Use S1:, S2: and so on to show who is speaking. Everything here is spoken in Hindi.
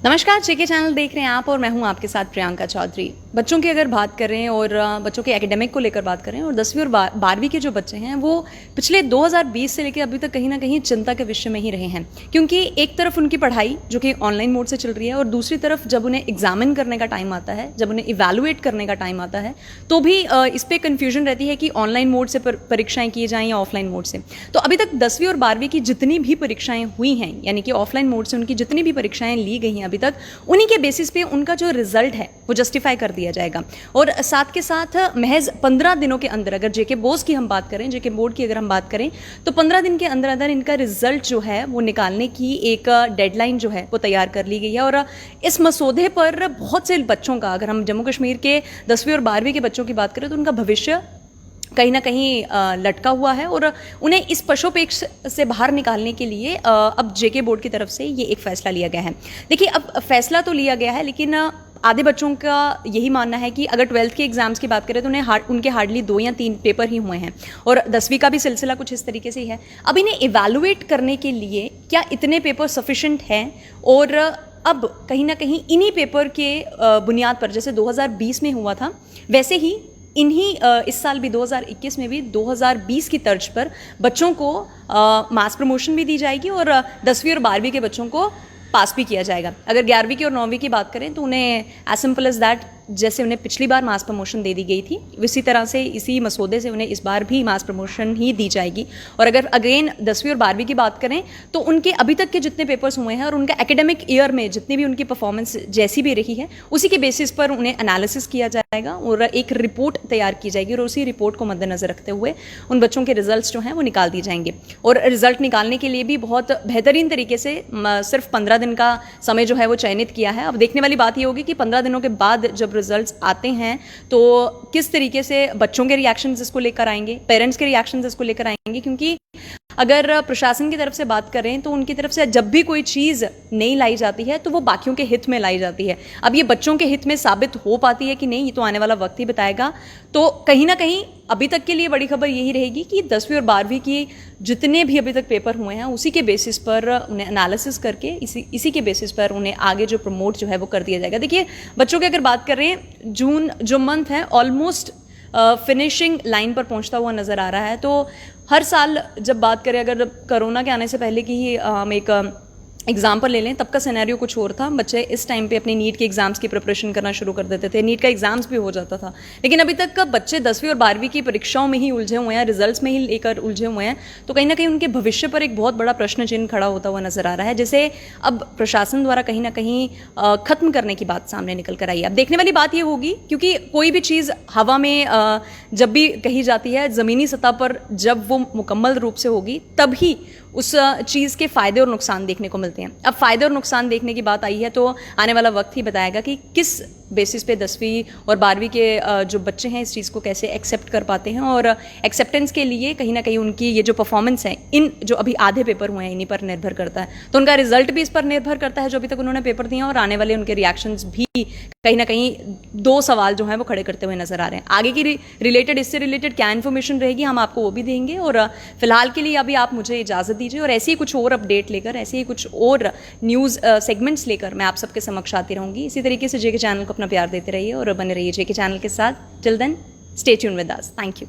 S1: नमस्कार, जेके चैनल देख रहे हैं आप और मैं हूं आपके साथ प्रियंका चौधरी। बच्चों की अगर बात करें और बच्चों के एकेडमिक को लेकर बात करें और 10वीं और 12वीं के जो बच्चे हैं वो पिछले 2020 से लेकर अभी तक कहीं ना कहीं चिंता के विषय में ही रहे हैं, क्योंकि एक तरफ उनकी पढ़ाई जो कि ऑनलाइन मोड से चल रही है और दूसरी तरफ जब उन्हें एग्जामिन करने का टाइम आता है, जब उन्हें इवैल्यूएट करने का टाइम आता है, तो भी इस पर कन्फ्यूजन रहती है कि ऑनलाइन मोड से परीक्षाएं की जाएँ या ऑफलाइन मोड से। तो अभी तक 10वीं और 12वीं की जितनी भी परीक्षाएं हुई हैं, यानी कि ऑफलाइन मोड से उनकी जितनी भी परीक्षाएं ली गई हैं अभी तक, उन्हीं के बेसिस पे उनका जो रिजल्ट है वो जस्टिफाई कर दिया जाएगा। और साथ के साथ महज 15 दिनों के अंदर, अगर जेके बोर्ड की हम बात करें, जेके बोर्ड की अगर हम बात करें, तो 15 दिन के अंदर अंदर इनका रिजल्ट जो है वो निकालने की एक डेडलाइन जो है वो तैयार कर ली गई है। और इस मसौदे पर बहुत से बच्चों का, अगर हम जम्मू कश्मीर के 10वीं और 12वीं के बच्चों की बात करें, तो उनका भविष्य कहीं ना कहीं लटका हुआ है और उन्हें इस पशोपेक्ष से बाहर निकालने के लिए अब जेके बोर्ड की तरफ से ये एक फैसला लिया गया है। देखिए, अब फैसला तो लिया गया है, लेकिन आधे बच्चों का यही मानना है कि अगर 12th के एग्जाम्स की बात करें तो उनके हार्डली 2 या 3 पेपर ही हुए हैं और 10वीं का भी सिलसिला कुछ इस तरीके से ही है। अब इन्हें इवैल्यूएट करने के लिए क्या इतने पेपर सफिशेंट हैं, और अब कहीं ना कहीं इन्हीं पेपर के बुनियाद पर, जैसे 2020 में हुआ था, वैसे ही इस साल भी 2021 में भी 2020 की तर्ज पर बच्चों को मास प्रमोशन भी दी जाएगी और 10वीं और 12वीं के बच्चों को पास भी किया जाएगा। अगर 11वीं की और 9वीं की बात करें तो उन्हें एज सिंपल एज दैट, जैसे उन्हें पिछली बार मास प्रमोशन दे दी गई थी, इसी तरह से इसी मसौदे से उन्हें इस बार भी मास प्रमोशन ही दी जाएगी। और अगर अगेन 10वीं और 12वीं की बात करें तो उनके अभी तक के जितने पेपर्स हुए हैं और उनका एकेडमिक ईयर में जितनी भी उनकी परफॉर्मेंस जैसी भी रही है, उसी के बेसिस पर उन्हें एनालिसिस किया जाएगा और एक रिपोर्ट तैयार की जाएगी और उसी रिपोर्ट को मद्देनजर रखते हुए उन बच्चों के रिजल्ट्स जो हैं वो निकाल दिए जाएंगे। और रिजल्ट निकालने के लिए भी बहुत बेहतरीन तरीके से सिर्फ 15 दिन का समय जो है वो चयनित किया है। अब देखने वाली बात ये होगी कि 15 दिनों के बाद जब रिजल्ट्स आते हैं तो किस तरीके से बच्चों के रिएक्शंस इसको लेकर आएंगे, पेरेंट्स के रिएक्शंस इसको लेकर आएंगे, क्योंकि अगर प्रशासन की तरफ से बात करें तो उनकी तरफ से जब भी कोई चीज़ नहीं लाई जाती है तो वो बाकियों के हित में लाई जाती है। अब ये बच्चों के हित में साबित हो पाती है कि नहीं, ये तो आने वाला वक्त ही बताएगा। तो कहीं ना कहीं अभी तक के लिए बड़ी खबर यही रहेगी कि 10वीं और 12वीं की जितने भी अभी तक पेपर हुए हैं उसी के बेसिस पर उन्हें एनालिसिस करके इसी के बेसिस पर उन्हें आगे जो प्रमोट जो है वो कर दिया जाएगा। देखिए, बच्चों की अगर बात करें, जून जो मंथ है ऑलमोस्ट फिनिशिंग लाइन पर पहुंचता हुआ नज़र आ रहा है। तो हर साल जब बात करें, अगर कोरोना के आने से पहले की ही हम एक एग्जाम्पल ले लें, तब का सिनेरियो कुछ और था। बच्चे इस टाइम पे अपनी नीट के एग्जाम्स की प्रिपरेशन करना शुरू कर देते थे, नीट का एग्जाम्स भी हो जाता था। लेकिन अभी तक का बच्चे 10वीं और 12वीं की परीक्षाओं में ही उलझे हुए हैं, रिजल्ट्स में ही लेकर उलझे हुए हैं। तो कहीं ना कहीं उनके भविष्य पर एक बहुत बड़ा प्रश्न चिन्ह खड़ा होता हुआ नजर आ रहा है, जिसे अब प्रशासन द्वारा कहीं ना कहीं खत्म करने की बात सामने निकल कर आई है। अब देखने वाली बात ये होगी, क्योंकि कोई भी चीज़ हवा में जब भी कही जाती है, ज़मीनी सतह पर जब वो मुकम्मल रूप से होगी तभी उस चीज़ के फ़ायदे और नुकसान देखने को मिलते हैं। अब फ़ायदे और नुकसान देखने की बात आई है तो आने वाला वक्त ही बताएगा कि किस बेसिस पे 10वीं और 12वीं के जो बच्चे हैं इस चीज़ को कैसे एक्सेप्ट कर पाते हैं। और एक्सेप्टेंस के लिए कहीं ना कहीं उनकी ये जो परफॉर्मेंस है, इन जो अभी आधे पेपर हुए हैं इन्हीं पर निर्भर करता है। तो उनका रिजल्ट भी इस पर निर्भर करता है जो अभी तक उन्होंने पेपर दिए हैं, और आने वाले उनके रिएक्शंस भी कहीं ना कहीं 2 सवाल जो हैं वो खड़े करते हुए नजर आ रहे हैं। आगे की रिलेटेड, इससे रिलेटेड क्या इन्फॉर्मेशन रहेगी हम आपको वो भी देंगे। और फिलहाल के लिए अभी आप मुझे इजाज़त दीजिए और ऐसे ही कुछ और अपडेट लेकर, ऐसे ही कुछ और न्यूज़ सेगमेंट्स लेकर मैं आप सबके समक्ष आती रहूँगी। इसी तरीके से जेके चैनल को अपना प्यार देते रहिए और बने रहिए जेके चैनल के साथ। Till then, stay tuned with us. Thank you.